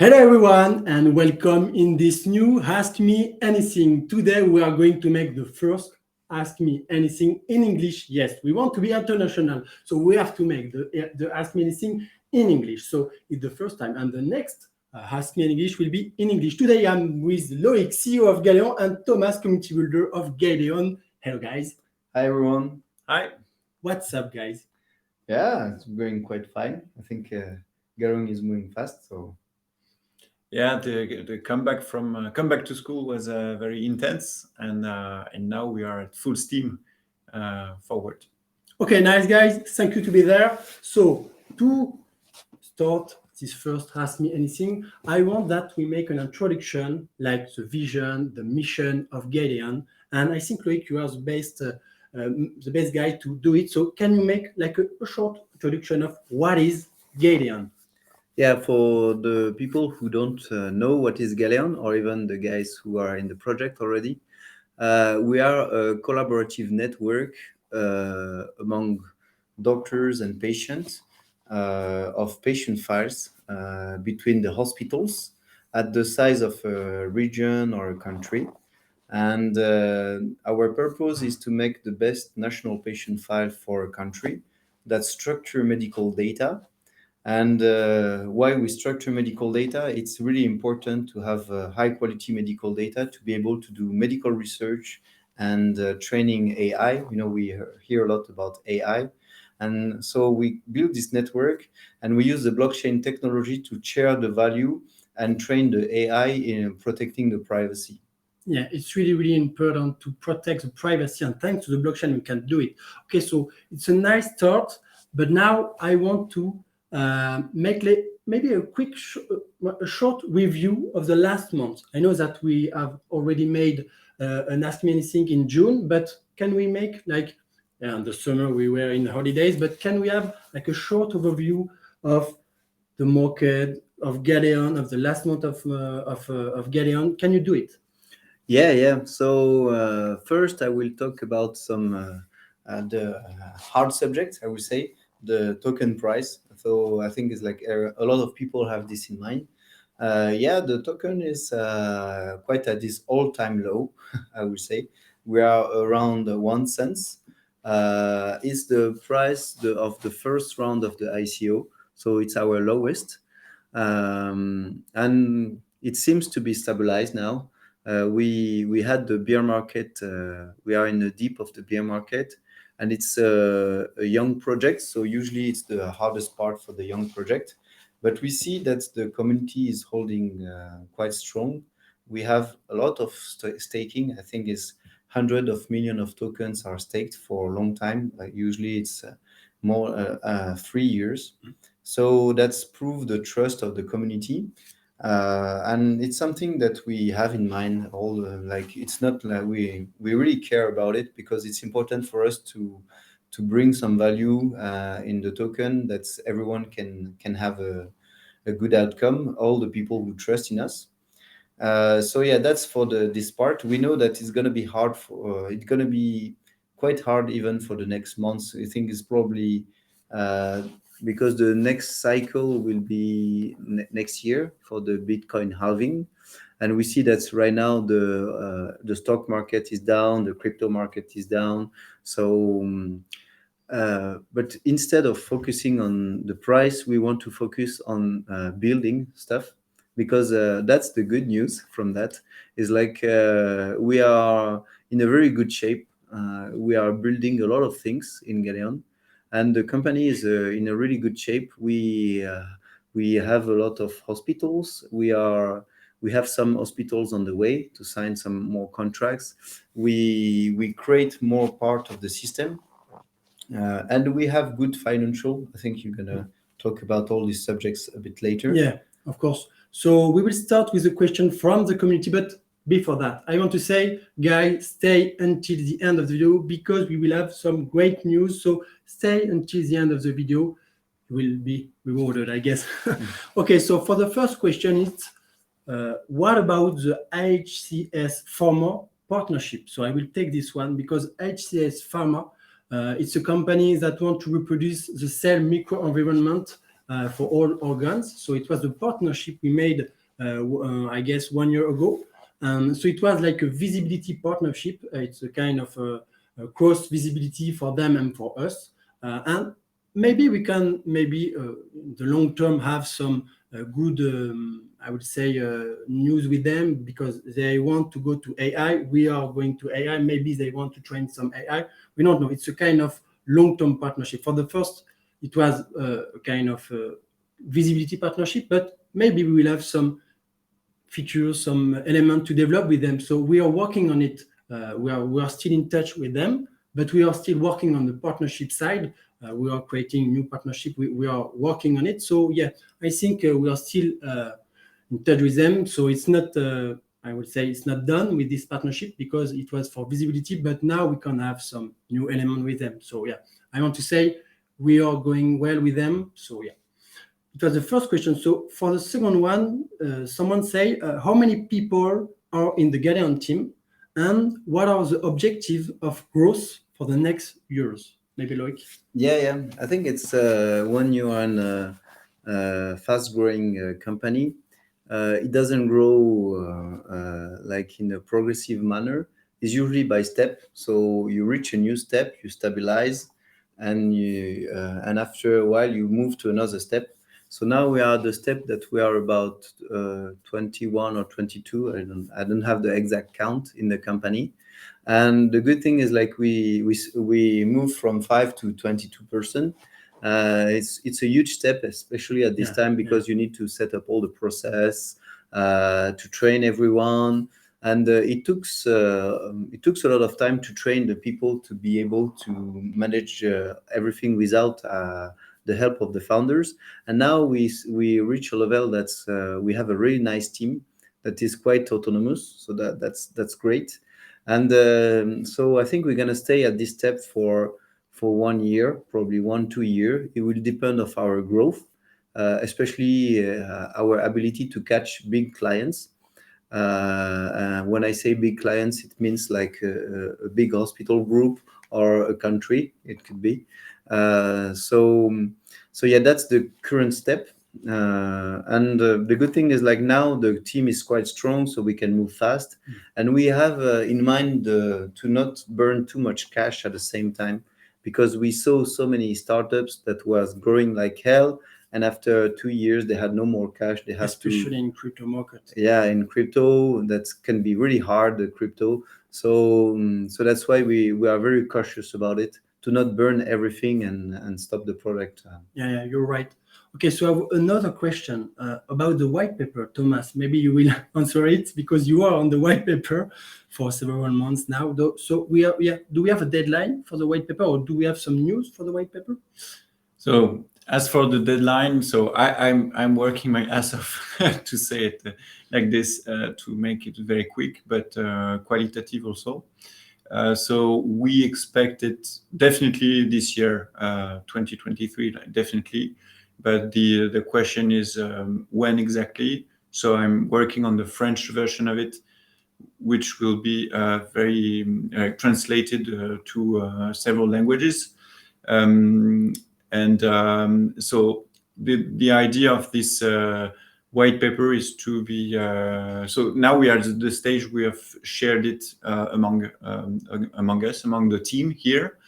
Hello everyone and welcome in this new Ask Me Anything. Today we are going to make the first Ask Me Anything in English. Yes, we want to be international, so we have to make the Ask Me Anything in English. So it's the first time and the next Ask Me in English will be in English. Today I'm with Loïc, CEO of Galeon, and Thomas, community builder of Galeon. Hello guys. Hi everyone. Hi. What's up guys? Yeah, it's going quite fine. I think Galeon is moving fast. So Yeah, the comeback to school was very intense, and now we are at full steam forward. Okay, nice guys. Thank you to be there. So to start this first Ask Me Anything, I want that we make an introduction, like the vision, the mission of Galeon. And I think, Loic, you are the best guy to do it. So can you make like a short introduction of what is Galeon? yeah, for the people who don't know what is Galeon, or even the guys who are in the project already, we are a collaborative network among doctors and patients of patient files between the hospitals at the size of a region or a country. And our purpose is to make the best national patient file for a country that structure medical data. And why we structure medical data, it's really important to have high quality medical data to be able to do medical research and training AI. You know, we hear a lot about AI. And so we build this network and we use the blockchain technology to share the value and train the AI in protecting the privacy. Yeah, it's really, really important to protect the privacy, and thanks to the blockchain, we can do it. Okay, so it's a nice start, but now I want to make maybe a quick, a short review of the last month. I know that we have already made an Ask Me Anything in June, but can we make like, in the summer we were in holidays, but can we have like a short overview of the market, of Galeon, of the last month of Galeon? Can you do it? Yeah. So first, I will talk about some the hard subjects. I would say the token price. So I think it's like a lot of people have this in mind. Yeah, the token is quite at this all-time low. I would say we are around 1 cent. It's the price of the first round of the ICO, so it's our lowest, and it seems to be stabilized now. We had the bear market. We are in the deep of the bear market, and it's a young project. So usually it's the hardest part for the young project. But we see that the community is holding quite strong. We have a lot of staking. I think it's hundreds of millions of tokens are staked for a long time. Like usually it's more 3 years. So that's proved the trust of the community. And it's something that we have in mind. Like it's not like we really care about it because it's important for us to bring some value in the token that everyone can have a good outcome. All the people who trust in us. So yeah, that's for this part. We know that it's gonna be hard it's gonna be quite hard even for the next months. I think it's probably because the next cycle will be next year for the Bitcoin halving, and we see that right now the stock market is down, the crypto market is down. So, but instead of focusing on the price, we want to focus on building stuff, because that's the good news from that. Is like we are in a very good shape. We are building a lot of things in Galeon, and the company is in a really good shape. We have a lot of hospitals. We have some hospitals on the way to sign some more contracts. We create more part of the system, and we have good financial. I think you're gonna talk about all these subjects a bit later. Yeah, of course. So we will start with a question from the community, but before that, I want to say, guys, stay until the end of the video because we will have some great news. So stay until the end of the video. You will be rewarded, I guess. Okay, so for the first question, it's what about the HCS Pharma partnership? So I will take this one because HCS Pharma, it's a company that want to reproduce the cell microenvironment for all organs. So it was a partnership we made, I guess, 1 year ago. So it was like a visibility partnership. It's a kind of a cross visibility for them and for us. And maybe we can, in the long term, have some good, I would say, news with them, because they want to go to AI. We are going to AI. Maybe they want to train some AI. We don't know. It's a kind of long-term partnership. For the first, it was a kind of visibility partnership, but maybe we will have some features, some element to develop with them. So we are working on it. We are still in touch with them, but we are still working on the partnership side. We are creating new partnership. We are working on it. So yeah, I think we are still in touch with them. So it's not, I would say, it's not done with this partnership, because it was for visibility, but now we can have some new element with them. So yeah, I want to say we are going well with them. So yeah, it was the first question. So for the second one, someone say, how many people are in the Galeon team, and what are the objectives of growth for the next years? Maybe Loic. Yeah. I think it's when you are in a fast-growing company, it doesn't grow like in a progressive manner. It's usually by step. So you reach a new step, you stabilize, and after a while you move to another step. So now we are at the step that we are about 21 or 22. I don't have the exact count in the company. And the good thing is, like, we move from 5 to 22%. It's a huge step, especially at this time, because you need to set up all the process, to train everyone, and it took a lot of time to train the people to be able to manage everything without the help of the founders. And now we reach a level that's we have a really nice team that is quite autonomous. So that's great. And so I think we're gonna stay at this step for 1 year, probably 1-2 years. It will depend of our growth, especially our ability to catch big clients. When I say big clients, it means like a big hospital group or a country. It could be. So yeah, that's the current step. And the good thing is, like, now the team is quite strong, so we can move fast. And we have in mind to not burn too much cash at the same time, because we saw so many startups that was growing like hell, and after 2 years they had no more cash. They have especially in crypto market. Yeah, in crypto, that can be really hard, the crypto. So that's why we are very cautious about it, to not burn everything and stop the product. Yeah, you're right. Okay, so I have another question about the white paper. Thomas, maybe you will answer it, because you are on the white paper for several months now. So do we have a deadline for the white paper, or do we have some news for the white paper? So as for the deadline, so I'm working my ass off to say it like this, to make it very quick, but qualitative also. So we expect it definitely this year, 2023, definitely. But the question is when exactly. So I'm working on the French version of it, which will be very translated to several languages. So the idea of this white paper is to be so now we are at the stage we have shared it among us, among the team here.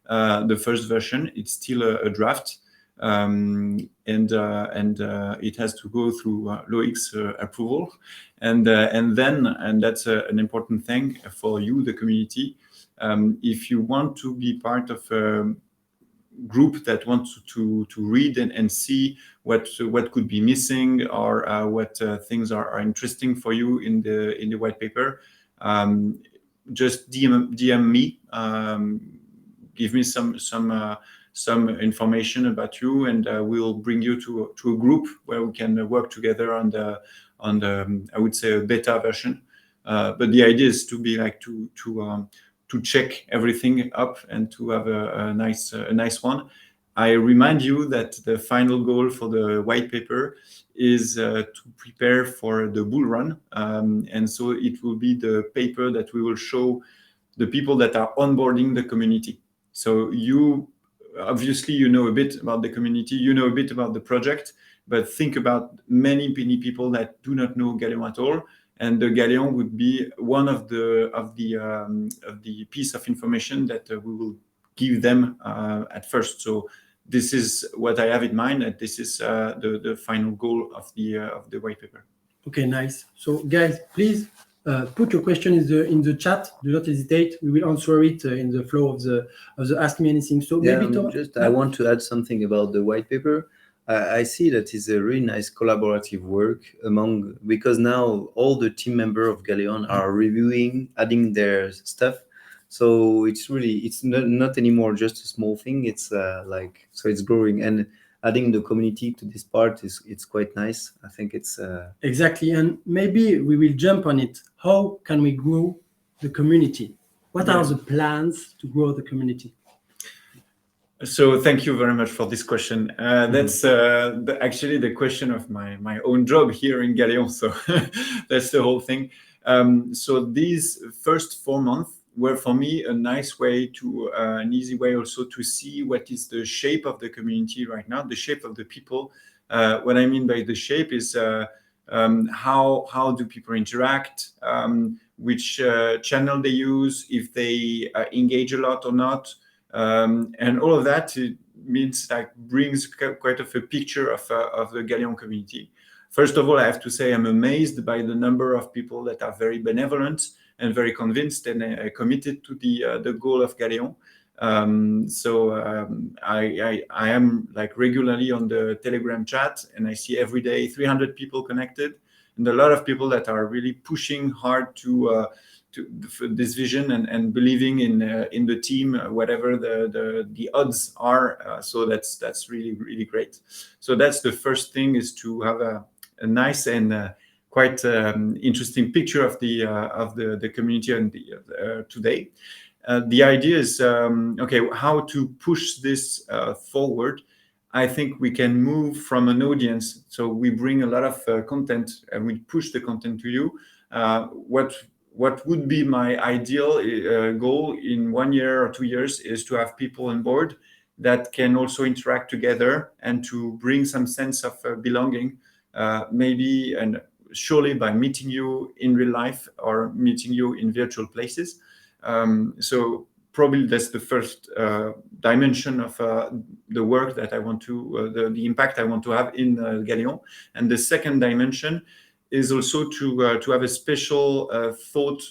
The first version, it's still a draft, and it has to go through Loic's approval, and that's an important thing for you, the community. If you want to be part of group that wants to read and see what could be missing, or what things are interesting for you in the white paper, just DM me, give me some information about you, and we'll bring you to a group where we can work together on the I would say a beta version. But the idea is to be like to check everything up and to have a nice one. I remind you that the final goal for the white paper is to prepare for the bull run, and so it will be the paper that we will show the people that are onboarding the community. So you obviously you know a bit about the community, you know a bit about the project, but think about many people that do not know Galeon at all, and the Galeon would be one of the piece of information that we will give them at first. So this is what I have in mind, and this is the final goal of the white paper. Okay, nice. So guys, please put your question in the chat. Do not hesitate. We will answer it in the flow of the Ask Me Anything. So Yeah, maybe I want to add something about the white paper. I see that it's a really nice collaborative work because now all the team members of Galeon are reviewing, adding their stuff. So it's not anymore just a small thing. It's so it's growing, and adding the community to this part it's quite nice. I think it's exactly, and maybe we will jump on it. How can we grow the community? What are the plans to grow the community? So thank you very much for this question. That's actually the question of my own job here in Galeon. So that's the whole thing. So these first 4 months were for me a nice way an easy way also to see what is the shape of the community right now, the shape of the people. What I mean by the shape is how do people interact, which channel they use, if they engage a lot or not. And all of that, it means brings quite of a picture of the Galeon community. First of all, I have to say I'm amazed by the number of people that are very benevolent and very convinced and committed to the goal of Galeon. I am regularly on the Telegram chat, and I see every day 300 people connected, and a lot of people that are really pushing hard to this vision and believing in the team, whatever the odds are. So that's really great. So that's the first thing, is to have a nice and quite interesting picture of the community and today. The idea is how to push this forward. I think we can move from an audience. So we bring a lot of content and we push the content to you. What would be my ideal goal in 1 year or 2 years is to have people on board that can also interact together and to bring some sense of belonging, maybe and surely by meeting you in real life or meeting you in virtual places. So probably that's the first dimension of the work that I want to, the impact I want to have in Galeon. And the second dimension is also to have a special thought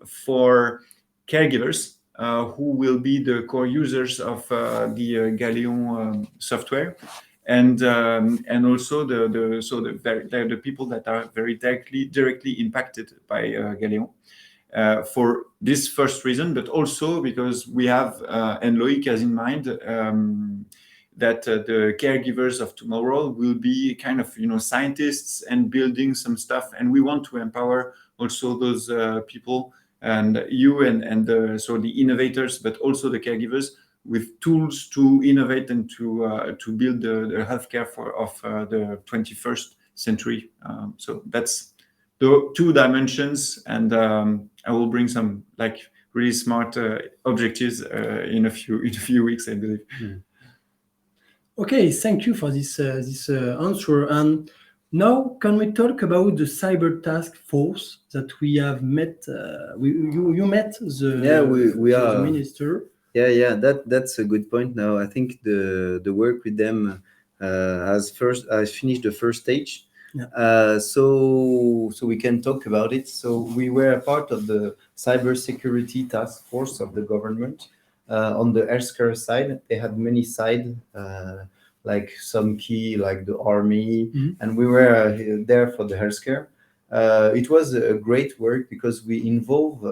for caregivers who will be the core users of the Galeon software, and also the people that are very directly impacted by Galeon. For this first reason, but also because we have, and Loïc has in mind, that the caregivers of tomorrow will be kind of, scientists and building some stuff. And we want to empower also those people and you and the innovators, but also the caregivers with tools to innovate and to build the healthcare of the 21st century. So that's the two dimensions, and I will bring some really smart objectives in a few weeks, I believe. Okay, thank you for this answer. And now, can we talk about the cyber task force that we have met? You met the minister. Yeah, that's a good point. Now I think the work with them has finished the first stage. Yeah. So we can talk about it. So we were a part of the cybersecurity task force of the government. On the healthcare side, they had many sides, like some key, like the army, and we were there for the healthcare. It was a great work because we involve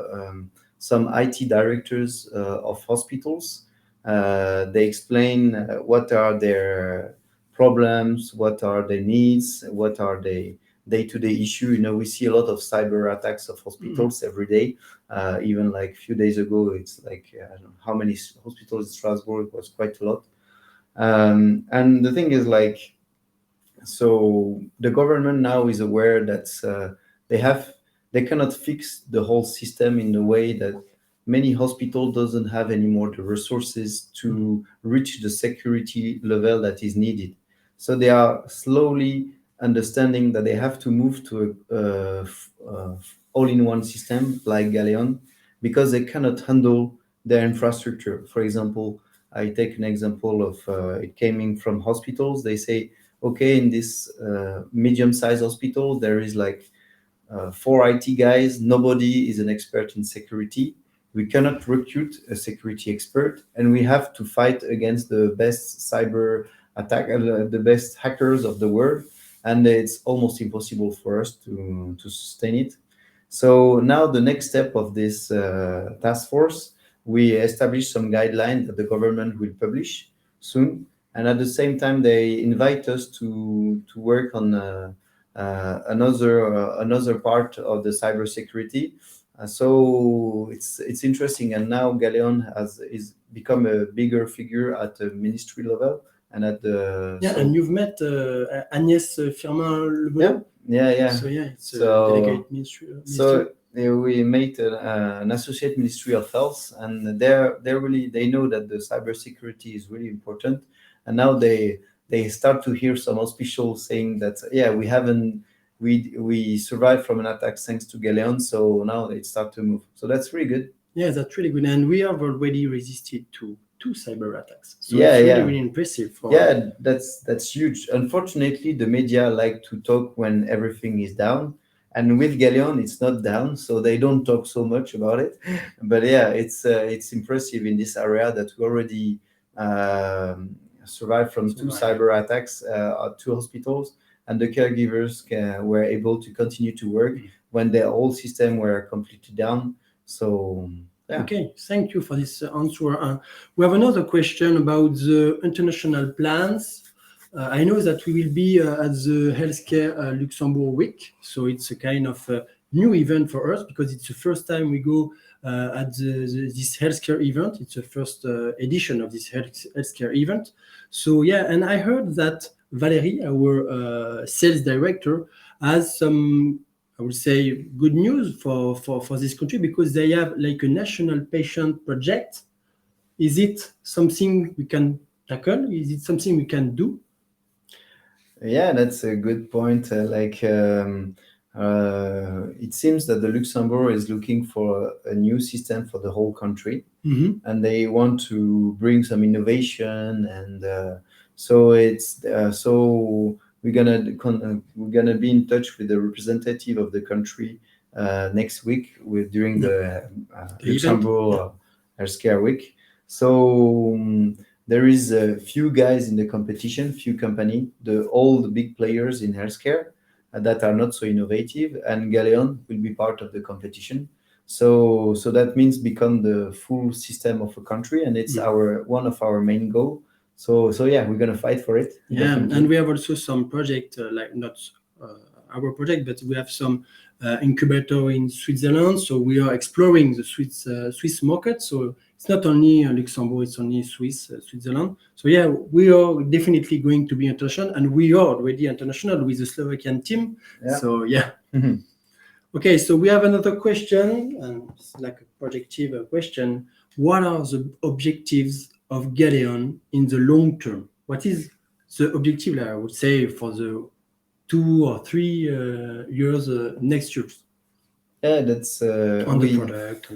some IT directors of hospitals. They explain what are their problems, what are their needs, what are the day-to-day issue. We see a lot of cyber attacks of hospitals every day. Even like a few days ago, it's like I don't know how many hospitals in Strasbourg. It was quite a lot. And the thing is, so the government now is aware that they cannot fix the whole system in a way that many hospitals doesn't have anymore the resources to reach the security level that is needed. So they are slowly understanding that they have to move to a all-in-one system like Galeon, because they cannot handle their infrastructure. For example, I take an example of it came in from hospitals. They say, okay, in this medium-sized hospital, there is like 4 IT guys. Nobody is an expert in security. We cannot recruit a security expert, and we have to fight against the best cyber attack, the best hackers of the world, and it's almost impossible for us to sustain it. So now the next step of this task force, we established some guidelines that the government will publish soon, and at the same time they invite us to work on another part of the cybersecurity. So it's interesting, and now Galeon is become a bigger figure at the ministry level and at the and you've met Agnès Firmin Le Bodo. Yeah. So it's So- a delegate ministry. So we made an associate ministry of health, and they know that the cybersecurity is really important, and now they start to hear some officials saying that we survived from an attack thanks to Galeon, so now they start to move. So that's really good. Yeah, that's really good, and we have already resisted to 2 cyber attacks. So Yeah, it's really, yeah. really impressive. Yeah, that's huge. Unfortunately, the media like to talk when everything is down, and with Galeon, it's not down, so they don't talk so much about it. But yeah, it's impressive in this area that we already survived from 2 cyber attacks at 2 hospitals, and the caregivers were able to continue to work when their whole system were completely down. So yeah. Okay, thank you for this answer. We have another question about the international plans. I know that we will be at the Healthcare Luxembourg Week, so it's a kind of new event for us because it's the first time we go at this healthcare event. It's the first edition of this healthcare event. So yeah, and I heard that Valérie, our sales director, has some, I would say, good news for this country because they have like a national patient project. Is it something we can tackle? Is it something we can do? Yeah, that's a good point. It seems that the Luxembourg is looking for a new system for the whole country, and they want to bring some innovation, and so we're gonna be in touch with the representative of the country next week during the Luxembourg Healthcare Week. So. There is a few guys in the competition, few company, all the big players in healthcare that are not so innovative, and Galeon will be part of the competition. So that means become the full system of a country, and it's one of our main goal. So yeah, we're gonna fight for it. Yeah, definitely. and we have also some project like not our project, but we have some incubator in Switzerland. So we are exploring the Swiss market. So it's not only Luxembourg, it's only Switzerland. So yeah, we are definitely going to be international, and we are already international with the Slovakian team. Yeah. So yeah. Okay, so we have another question, and it's like a projective question. What are the objectives of Galeon in the long term? What is the objective, I would say, for the 2 or 3 years next year? Yeah, that's on the product.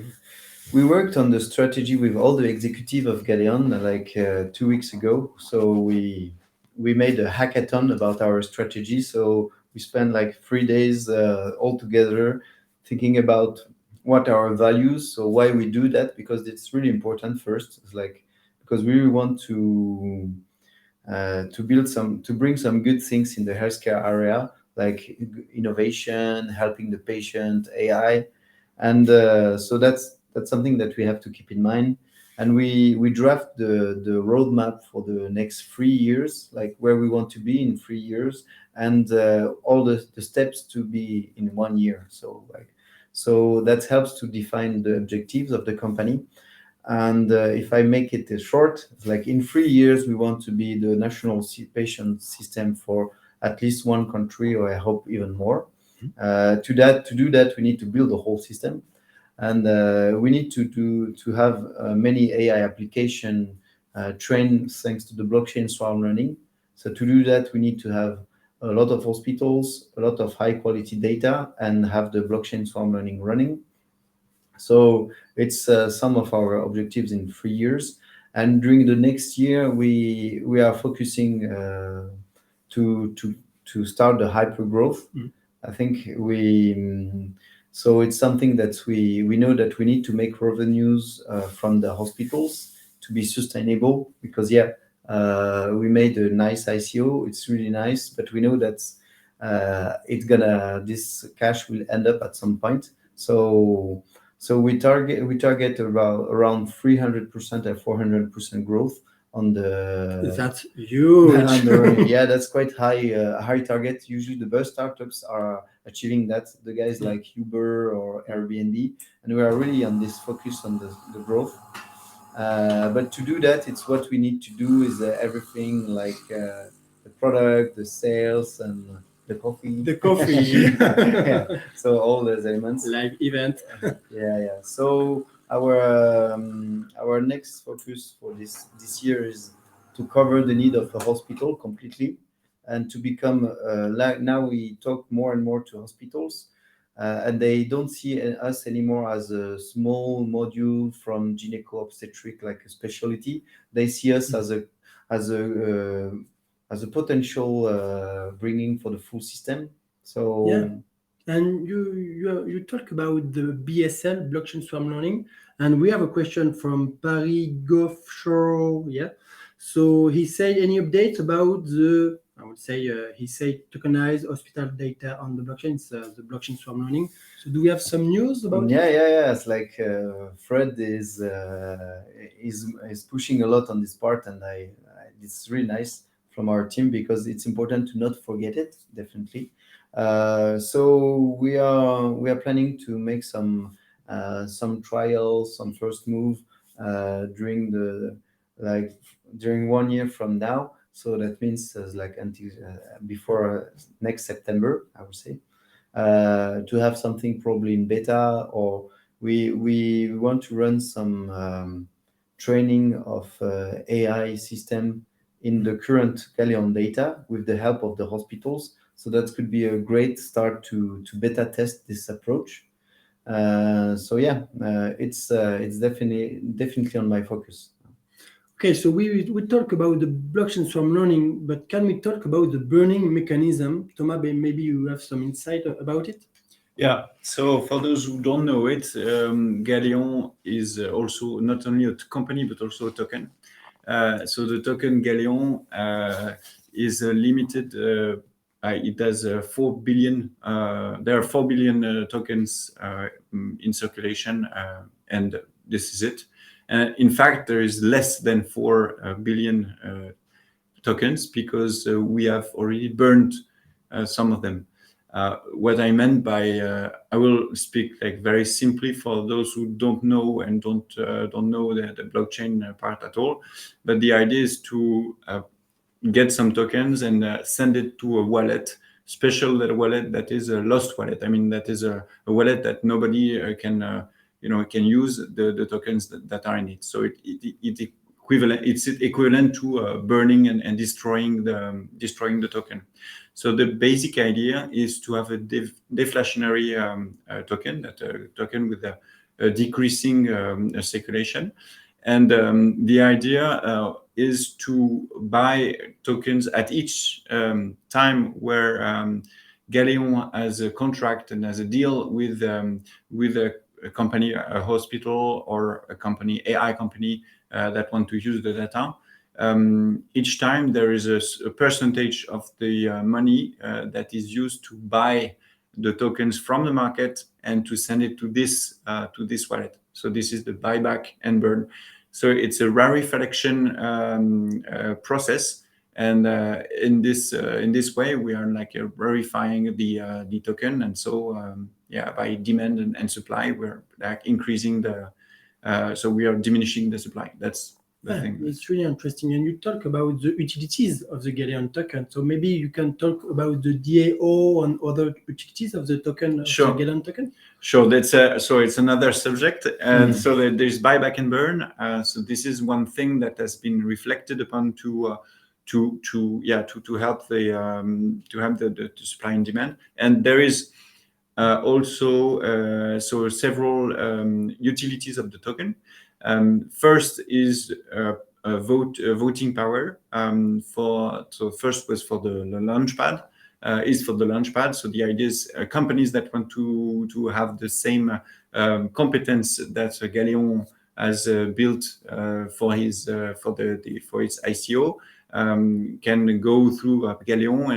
We worked on the strategy with all the executive of Galeon like 2 weeks ago. So we made a hackathon about our strategy. So we spent like 3 days all together thinking about what are our values, so why we do that, because it's really important first. It's like because we really want to bring some good things in the healthcare area, like innovation, helping the patient, AI, and so that's something that we have to keep in mind. And we draft the roadmap for the next 3 years, like where we want to be in 3 years, and all the steps to be in 1 year. So that helps to define the objectives of the company. And if I make it short, it's like in 3 years we want to be the national patient system for at least 1 country, or I hope even more. To do that, we need to build a whole system. and we need to have many AI application trained thanks to the blockchain swarm learning. So to do that, we need to have a lot of hospitals, a lot of high quality data, and have the blockchain swarm learning running. So it's some of our objectives in 3 years. And during the next year, we are focusing to start the hyper growth. I think so it's something that we know that we need to make revenues from the hospitals to be sustainable, because we made a nice ICO. It's really nice, but we know that this cash will end up at some point. So we target around 300% and 400% growth on the. That's huge. Yeah, that's quite high target. Usually the best startups are achieving that, the guys like Uber or Airbnb, and we are really on this focus on the growth. But to do that, it's what we need to do is everything like the product, the sales, and the coffee. The coffee. Yeah. So all those elements. Live event. Yeah. So our next focus for this year is to cover the need of the hospital completely, and to become like now we talk more and more to hospitals, and they don't see us anymore as a small module from gyneco-obstetric, like a specialty. They see us as a potential bringing for the full system. So yeah. And you talk about the BSL, blockchain swarm learning, and we have a question from Paris Goffshore. Yeah, so he said, any updates about the? I would say he said tokenized hospital data on the blockchain, the blockchain swarm learning. So do we have some news about it? Yeah. It's like Fred is pushing a lot on this part, and it's really nice from our team, because it's important to not forget it, definitely. So we are planning to make some trials, some first move during 1 year from now. So that means until before next September, I would say, to have something probably in beta, or we want to run some training of AI system in the current Galeon data with the help of the hospitals. So that could be a great start to beta test this approach. It's definitely on my focus. Okay, so we talk about the blockchain swarm learning, but can we talk about the burning mechanism? Thomas, maybe you have some insight about it? Yeah, so for those who don't know it, Galeon is also not only a company, but also a token. So the token Galeon is limited. It has 4 billion. There are 4 billion tokens in circulation, and this is it. In fact, there is less than 4 billion tokens, because we have already burned some of them. What I meant by I will speak like very simply for those who don't know and don't know the blockchain part at all. But the idea is to get some tokens and send it to a wallet, special wallet that is a lost wallet. I mean, that is a wallet that nobody can use the tokens that are in it. So it's equivalent to burning and destroying the token. So the basic idea is to have a deflationary token, token with a decreasing circulation. And the idea is to buy tokens at each time where Galeon has a contract and has a deal with a company, a hospital, or a company, AI company that want to use the data. Each time there is a percentage of the money that is used to buy the tokens from the market and to send it to this wallet. So this is the buyback and burn. So it's a rarefaction process, and in this way we are like rarefying the token, and so by demand and supply we're like increasing so we are diminishing the supply. That's thing. It's really interesting. And you talk about the utilities of the Galeon token. So maybe you can talk about the DAO and other utilities of the token, of Sure. the Galeon token. Sure, that's so it's another subject. So there's buyback and burn. So this is one thing that has been reflected upon to help the supply and demand. And there is also so several utilities of the token. First is voting power. First was for the launchpad. Is for the launchpad. So the idea is companies that want to have the same competence that Galeon has built for its ICO can go through Galeon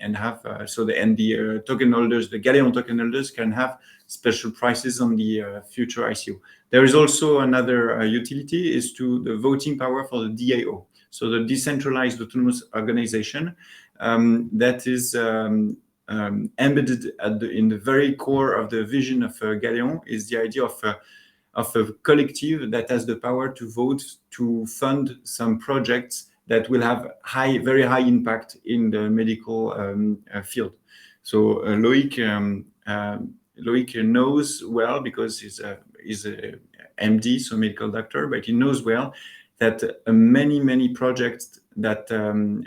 and have the token holders, the Galeon token holders, can have special prices on the future ICO. There is also another utility is to the voting power for the DAO, so the decentralized autonomous organization. That is embedded in the very core of the vision of Galeon is the idea of a collective that has the power to vote to fund some projects that will have very high impact in the medical field. So Loic knows well, because he's a MD, so medical doctor, but he knows well that many projects that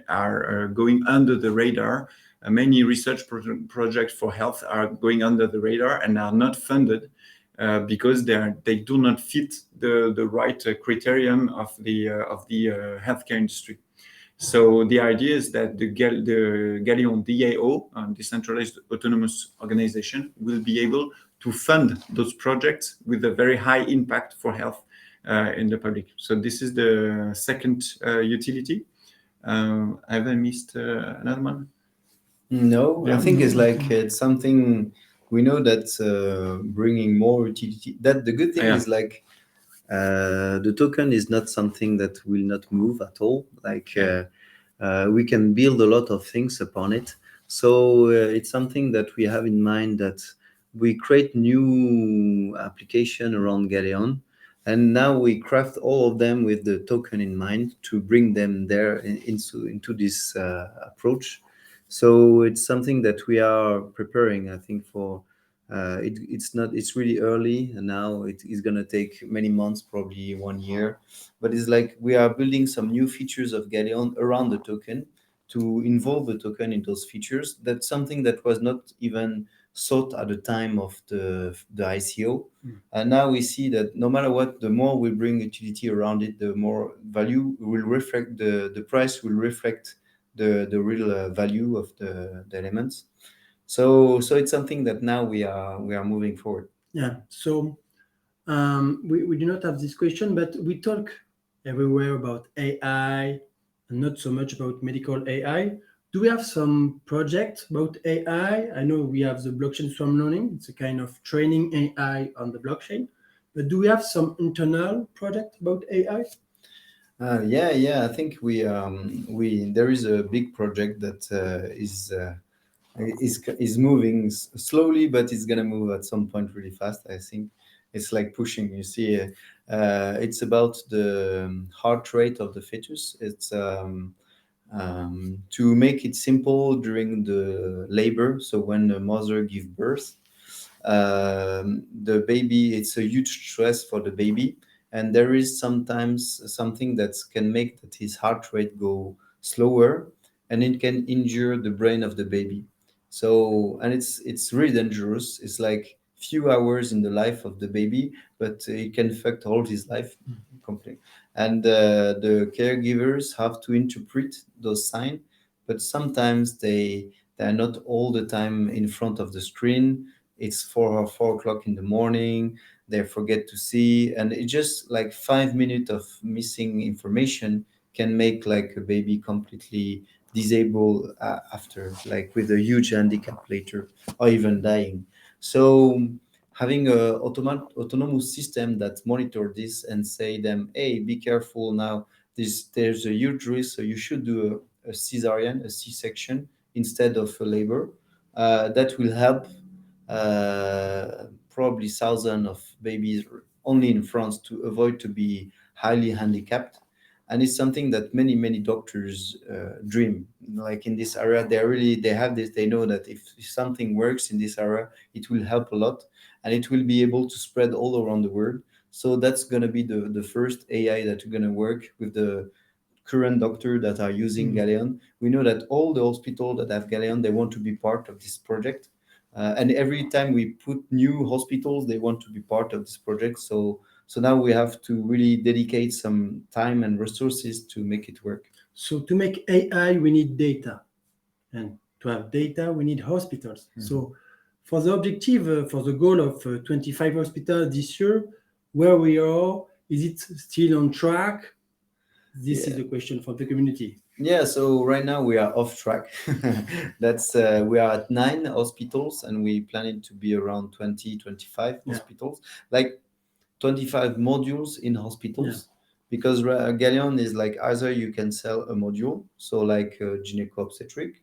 are going under the radar, many research projects for health are going under the radar and are not funded because they do not fit the right criterion of the healthcare industry. So the idea is that the Galeon DAO, decentralized autonomous organization, will be able to fund those projects with a very high impact for health in the public. So this is the second utility. Have I missed another one? No, Yeah. I think it's something we know that bringing more utility. That the good thing Yeah. is the token is not something that will not move at all. We can build a lot of things upon it. So it's something that we have in mind, that we create new application around Galeon, and now we craft all of them with the token in mind to bring them there into this approach. So it's something that we are preparing, I think, for. It's really early, and now it is going to take many months, probably 1 year, but it's like we are building some new features of Galeon around the token to involve the token in those features. That's something that was not even thought at the time of the ICO. And now we see that no matter what, the more we bring utility around it, the more value will reflect, the price will reflect the real value of the elements. So it's something that now we are moving forward. Yeah. So we do not have this question, but we talk everywhere about AI and not so much about medical AI. Do we have some project about AI? I know we have the blockchain swarm learning. It's a kind of training AI on the blockchain. But do we have some internal project about AI? I think we there is a big project that is moving slowly, but it's gonna move at some point really fast. I think it's like pushing. You see, it's about the heart rate of the fetus. It's to make it simple during the labor. So when the mother gives birth, the baby, it's a huge stress for the baby, and there is sometimes something that can make that his heart rate go slower, and it can injure the brain of the baby. So, and it's really dangerous. It's like few hours in the life of the baby, but it can affect all his life completely. And the caregivers have to interpret those signs, but sometimes they are not all the time in front of the screen. It's 4 o'clock in the morning, they forget to see, and it just like 5 minutes of missing information can make like a baby completely disabled after, like with a huge handicap later, or even dying. So having a autonomous system that monitor this and say them, hey, be careful now, there's a huge risk, so you should do a cesarean, a C-section instead of a labor. That will help probably thousands of babies only in France to avoid to be highly handicapped. and it's something that many doctors dream. Like in this area, they have this. They know that if something works in this area, it will help a lot, and it will be able to spread all around the world. So that's gonna be the first AI that's gonna work with the current doctor that are using Galeon. We know that all the hospitals that have Galeon, they want to be part of this project. And every time we put new hospitals, they want to be part of this project. So now we have to really dedicate some time and resources to make it work. So to make AI, we need data, and to have data, we need hospitals. So for the objective, for the goal of 25 hospitals this year, where we are, is it still on track? This is the question for the community. Yeah, so right now we are off track. That's we are at 9 hospitals, and we planning to be around 20-25 hospitals, like 25 modules in hospitals. Because Galeon is like, either you can sell a module, so like gyneco-obstetric,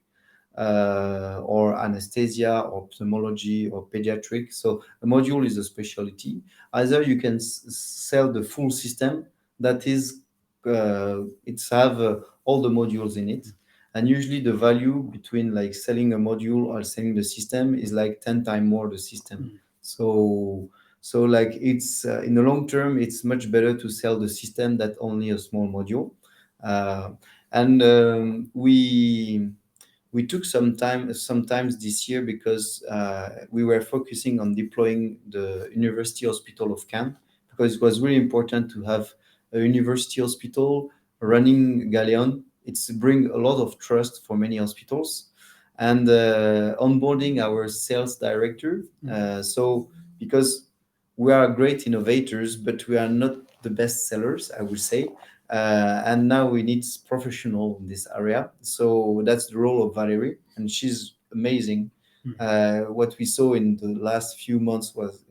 or anesthesia, or ophthalmology, or pediatric. So a module is a specialty. Either you can sell the full system, that is it's have all the modules in it, and usually the value between like selling a module or selling the system is like 10 times more the system. So like it's in the long term, it's much better to sell the system than only a small module. And we took some time sometimes this year, because we were focusing on deploying the University Hospital of Cannes, because it was really important to have a university hospital running Galeon. It's bring a lot of trust for many hospitals, and onboarding our sales director. So because we are great innovators, but we are not the best sellers, I would say. And now we need professional in this area. So that's the role of Valerie, and she's amazing. What we saw in the last few months was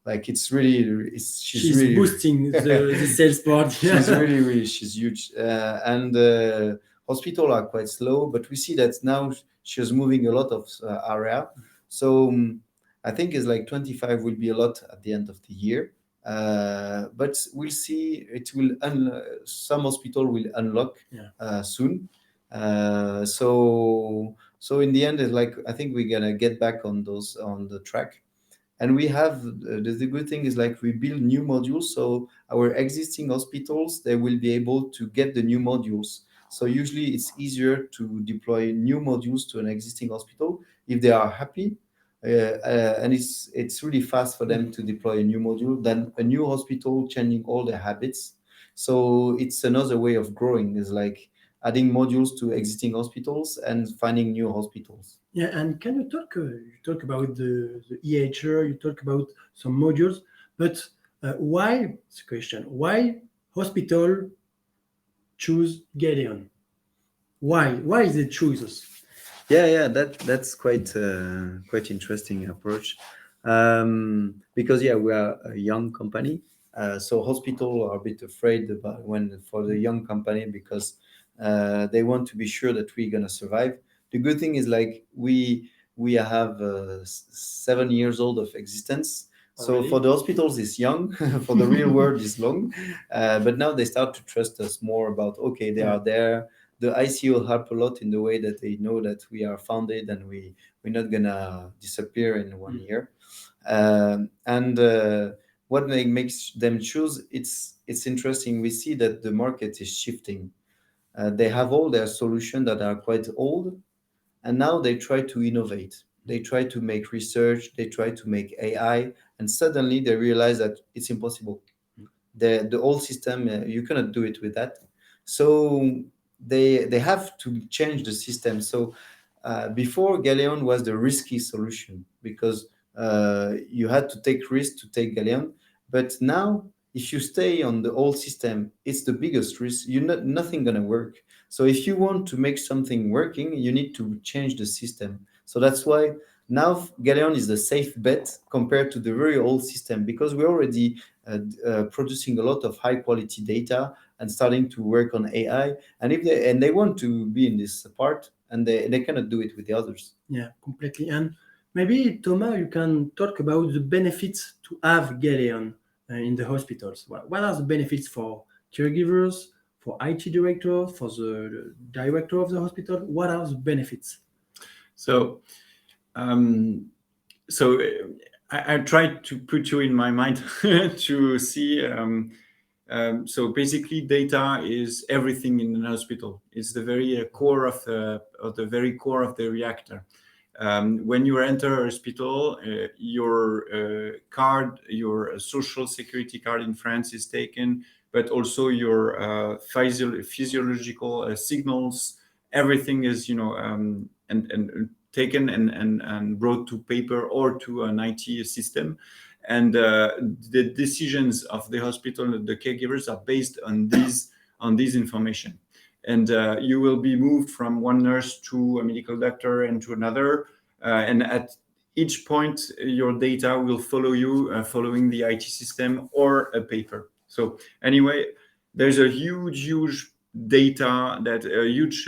like she's really boosting the sales part. she's huge. And hospital are quite slow, but we see that now she's moving a lot of area. So I think it's like 25 will be a lot at the end of the year. But we'll see. It will some hospital will unlock soon. So in the end, it's like, I think we're gonna get back on the track. And we have the good thing is, like, we build new modules, so our existing hospitals, they will be able to get the new modules. So usually it's easier to deploy new modules to an existing hospital if they are happy. And it's really fast for them to deploy a new module than a new hospital changing all their habits. So it's another way of growing, is like adding modules to existing hospitals and finding new hospitals. Yeah, and can you talk about the EHR, you talk about some modules, but why, it's a question, why hospital choose Galeon? Why they choose us? Yeah, that's quite interesting approach, because we are a young company, so hospital are a bit afraid about for the young company, because they want to be sure that we're gonna survive. The good thing is, like, we have 7 years old of existence. So for the hospitals it's young, for the real world is long, but now they start to trust us more about, okay, they are there. The ICO help a lot in the way that they know that we are founded and we're not gonna disappear in 1 year. And what makes them choose, it's interesting. We see that the market is shifting. They have all their solutions that are quite old, and now they try to innovate. They try to make research, they try to make AI, and suddenly they realize that it's impossible. The old system, you cannot do it with that. So they have to change the system. So before, Galeon was the risky solution, because you had to take risk to take Galeon. But now, if you stay on the old system, it's the biggest risk. Nothing gonna work. So if you want to make something working, you need to change the system. So that's why now Galeon is a safe bet compared to the very old system, because we're already producing a lot of high quality data and starting to work on AI. And if they want to be in this part, and they cannot do it with the others. Yeah, completely. And maybe, Thomas, you can talk about the benefits to have Galeon in the hospitals. What are the benefits for caregivers, for IT director, for the director of the hospital? What are the benefits? So, I tried to put you in my mind to see. So basically, data is everything in an hospital. It's the very core of the very core of the reactor. When you enter a hospital, your card, your social security card in France is taken, but also your physiological signals. Everything is, and taken and brought to paper or to an IT system. And the decisions of the hospital, the caregivers, are based on this information. And you will be moved from one nurse to a medical doctor and to another. And at each point, your data will follow you, following the IT system or a paper. So anyway, there's a huge data, that a huge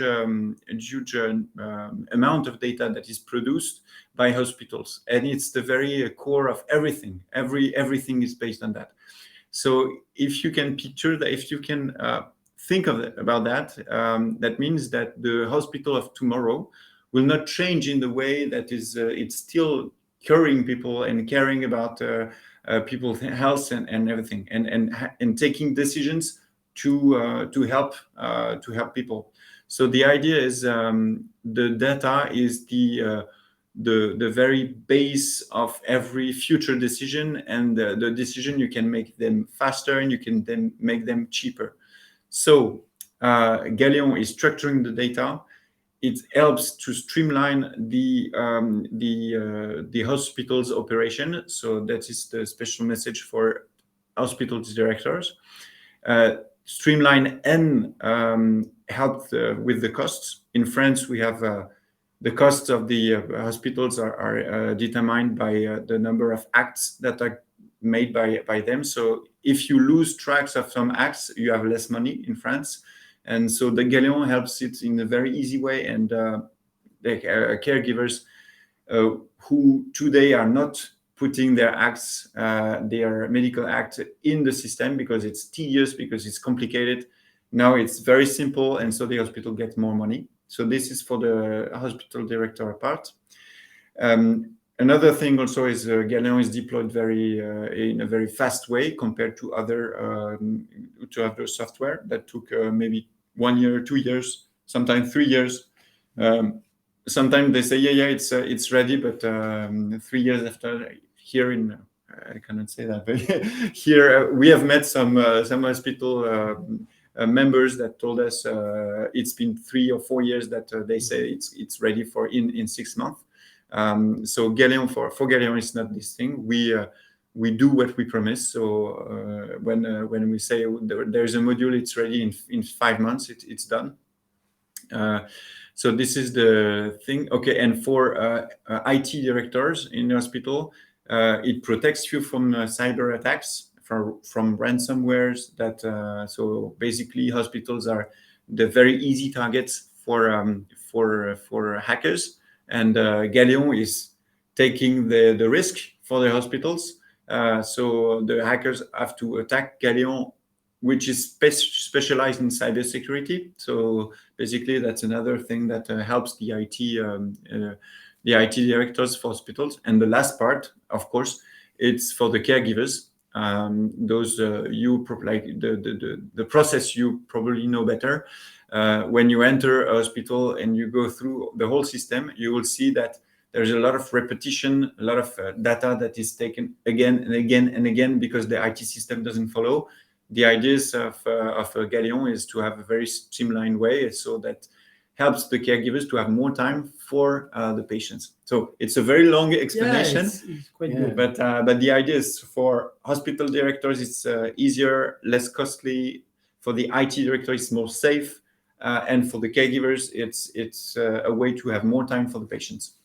amount of data that is produced by hospitals, and it's the very core of everything. Everything is based on that. So if you can picture that, if you can think about that, that means that the hospital of tomorrow will not change in the way that is it's still curing people and caring about people's health and everything, and taking decisions to help people. So the idea is the data is the very base of every future decision, and the decision, you can make them faster and you can then make them cheaper. So Galeon is structuring the data. It helps to streamline the hospital's operation. So that is the special message for hospital directors. Streamline and help with the costs. In France, we have the costs of the hospitals are determined by the number of acts that are made by them. So if you lose tracks of some acts, you have less money in France. And so the Galeon helps it in a very easy way. And the caregivers who today are not putting their acts, their medical act in the system because it's tedious, because it's complicated. Now it's very simple, and so the hospital gets more money. So this is for the hospital director part. Another thing also is Galeon is deployed in a very fast way compared to other software that took maybe 1 year, 2 years, sometimes 3 years. Sometimes they say, it's ready, but 3 years after, here in I cannot say that, but here we have met some hospital members that told us it's been 3 or 4 years that they say it's ready for in 6 months. So Galeon for Galeon is not this thing. We do what we promise. So when we say there's a module, it's ready in 5 months. It's done. So this is the thing. Okay, and for IT directors in the hospital, it protects you from cyber attacks, from ransomwares. That so basically hospitals are the very easy targets for hackers, and Galeon is taking the risk for the hospitals. So the hackers have to attack Galeon, which is specialized in cybersecurity. So basically, that's another thing that helps the IT directors for hospitals. And the last part, of course, it's for the caregivers. Those like the process you probably know better. When you enter a hospital and you go through the whole system, you will see that there's a lot of repetition, a lot of data that is taken again and again and again because the IT system doesn't follow. The ideas of Galeon is to have a very streamlined way, so that helps the caregivers to have more time for the patients. So it's a very long explanation. Yeah, it's quite good. But the idea is for hospital directors, it's easier, less costly. For the IT director, it's more safe, and for the caregivers, it's a way to have more time for the patients.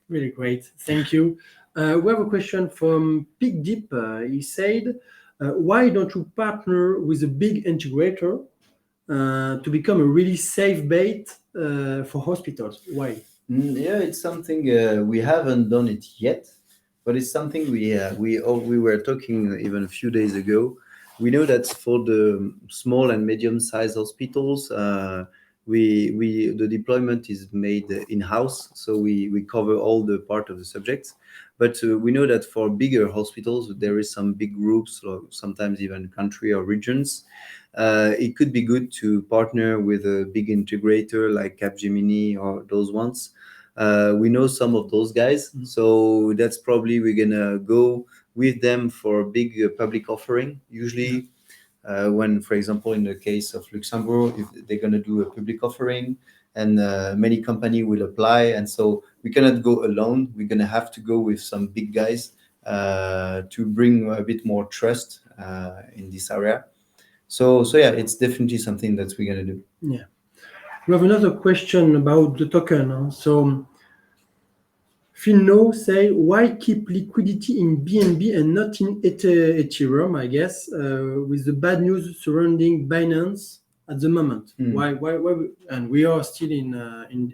Really great, thank you. We have a question from Pig Deep. He said, why don't you partner with a big integrator to become a really safe bet for hospitals? Why? Yeah, it's something we haven't done it yet, but it's something we were talking even a few days ago. we know that for the small and medium-sized hospitals, the deployment is made in-house, so we cover all the part of the subjects. But we know that for bigger hospitals, there is some big groups, or sometimes even country or regions. It could be good to partner with a big integrator like Capgemini or those ones. We know some of those guys, so that's probably we're gonna go with them for a big public offering. Usually, when, for example, in the case of Luxembourg, if they're gonna do a public offering, and many company will apply, and so we cannot go alone. We're gonna have to go with some big guys to bring a bit more trust in this area. So yeah, it's definitely something that we're gonna do. Yeah. We have another question about the token. So Phil say, why keep liquidity in BNB and not in Ethereum, I guess, with the bad news surrounding Binance at the moment? Why? And we are still in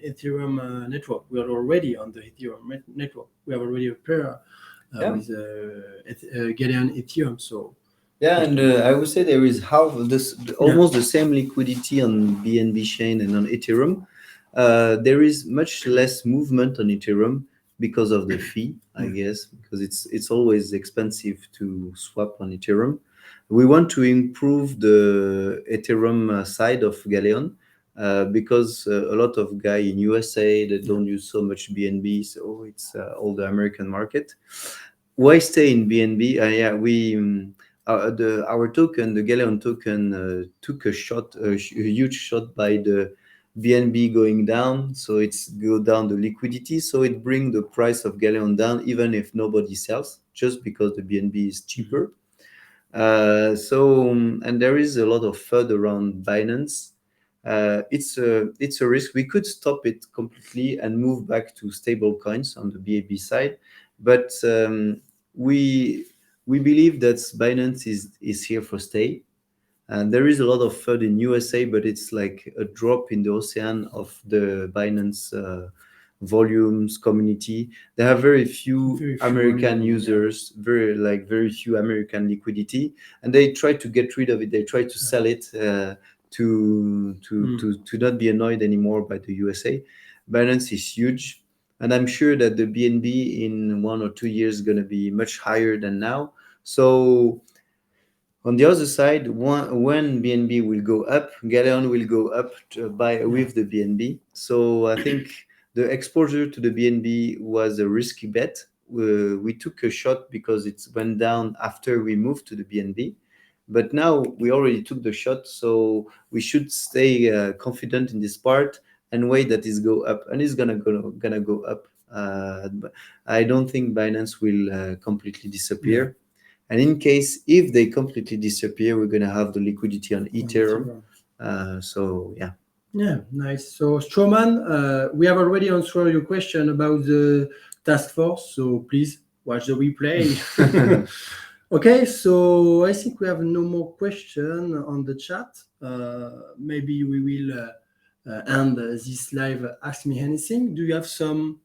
Ethereum network. We are already on the Ethereum network. We have already a pair with Galeon Ethereum. So yeah, and I would say there is half of this, almost the same liquidity on BNB chain and on Ethereum. There is much less movement on Ethereum because of the fee, I guess, because it's always expensive to swap on Ethereum. We want to improve the Ethereum side of Galeon because a lot of guys in USA that don't use so much BNB, so it's all the American market. Why stay in BNB? Our token, the Galeon token, took a huge shot by the BNB going down, so it's go down the liquidity, so it bring the price of Galeon down, even if nobody sells, just because the BNB is cheaper. And there is a lot of FUD around Binance. It's a risk. We could stop it completely and move back to stable coins on the BNB side, but we believe that Binance is here for stay. And there is a lot of FUD in USA, but it's like a drop in the ocean of the Binance volumes community. They have very few American users, very few American liquidity, and they try to get rid of it. They try to sell it to not be annoyed anymore by the USA. Binance is huge, and I'm sure that the BNB in 1 or 2 years is going to be much higher than now. So on the other side, when BNB will go up, Galeon will go up with the BNB. So I think the exposure to the BNB was a risky bet. We took a shot because it went down after we moved to the BNB. But now we already took the shot, so we should stay confident in this part and wait that it go up. And it's gonna go up. I don't think Binance will completely disappear. Yeah. And in case if they completely disappear, we're gonna have the liquidity on Ethereum. So yeah. Yeah, nice. So Stroman, we have already answered your question about the task force. So please watch the replay. Okay, so I think we have no more question on the chat. Maybe we will end this live Ask Me Anything. Do you have some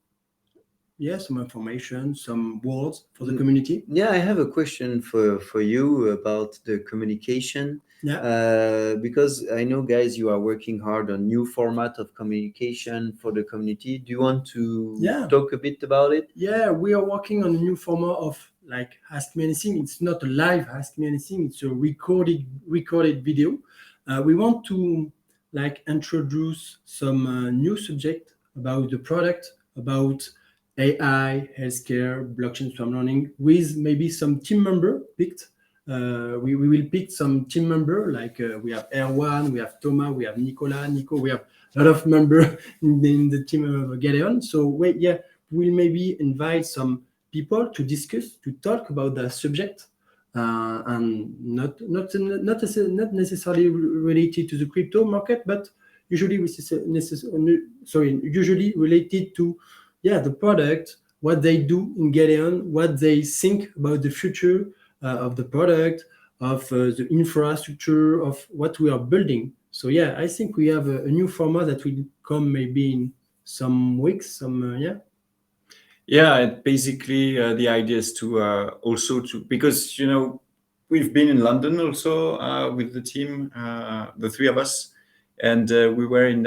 information, some words for the community? Yeah, I have a question for you about the communication. Yeah. Because I know, guys, you are working hard on new format of communication for the community. Do you want to talk a bit about it? Yeah, we are working on a new format of like Ask Me Anything. It's not a live Ask Me Anything. It's a recorded video. We want to like introduce some new subject about the product, about AI, healthcare, blockchain, swarm learning, with maybe some team member picked. We will pick some team member, like we have Erwan, we have Thomas, we have Nico, we have a lot of members in the team of Galeon. So we'll maybe invite some people to discuss, to talk about the subject, and not necessarily related to the crypto market, but usually usually related to the product, what they do in Galeon, what they think about the future of the product, of the infrastructure, of what we are building. So I think we have a new format that will come maybe in some weeks. Yeah, basically the idea is to also because we've been in London also with the team, the three of us, and we were in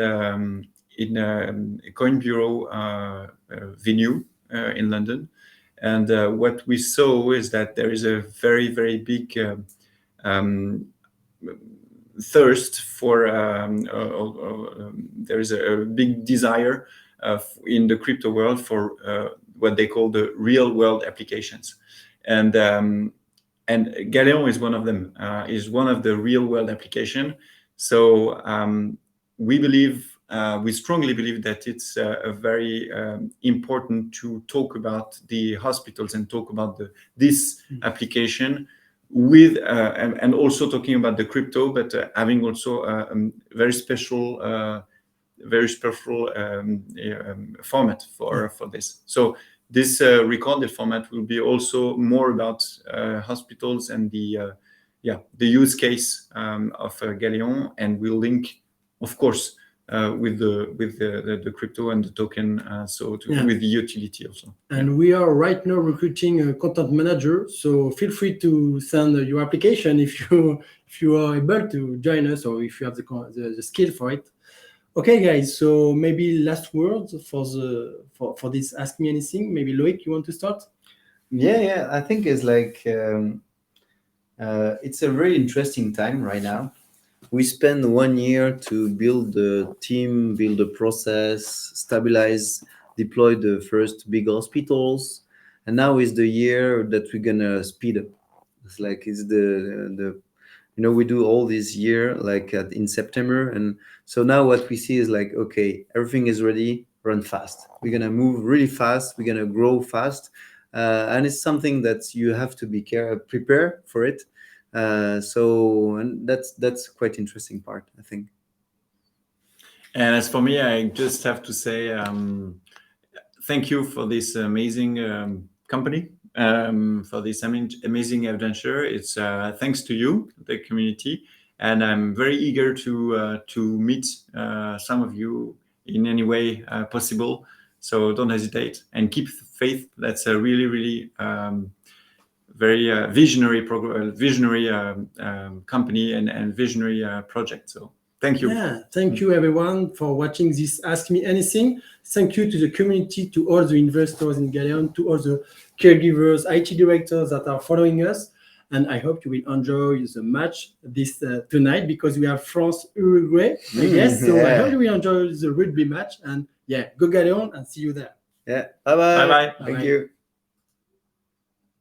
a coin bureau venue in London. And what we saw is that there is a very, very big thirst for, there is a big desire in the crypto world for what they call the real world applications. And Galeon is one of them, is one of the real world application. So we strongly believe that it's a very important to talk about the hospitals and talk about this application with and also talking about the crypto, but having also a very special format for this. So this recorded format will be also more about hospitals and the use case of Galeon, and we'll link, of course, with the crypto and the token, with the utility also. And we are right now recruiting a content manager, so feel free to send your application if you are able to join us, or if you have the skill for it. Okay, guys. So maybe last words for this Ask Me Anything. Maybe Loic, you want to start? Yeah. I think it's like it's a very interesting time right now. We spent 1 year to build the team, build the process, stabilize, deploy the first big hospitals, and now is the year that we're gonna speed up. It's like it's the we do all this year like in September, and so now what we see is like, okay, everything is ready, run fast. We're gonna move really fast. We're gonna grow fast, and it's something that you have to be prepare for it. And that's quite interesting part, I think. And as for me, I just have to say thank you for this amazing company, for this amazing adventure. It's thanks to you, the community, and I'm very eager to meet some of you in any way possible. So don't hesitate and keep faith. That's a really, really very visionary company and visionary project. So thank you. Yeah, thank you everyone for watching this Ask Me Anything. Thank you to the community, to all the investors in Galeon, to all the caregivers, IT directors that are following us. And I hope you will enjoy the match this tonight, because we have France-Uruguay, I guess. So I hope you will enjoy the rugby match. And yeah, go Galeon and see you there. Yeah, bye-bye. Bye-bye. Thank you.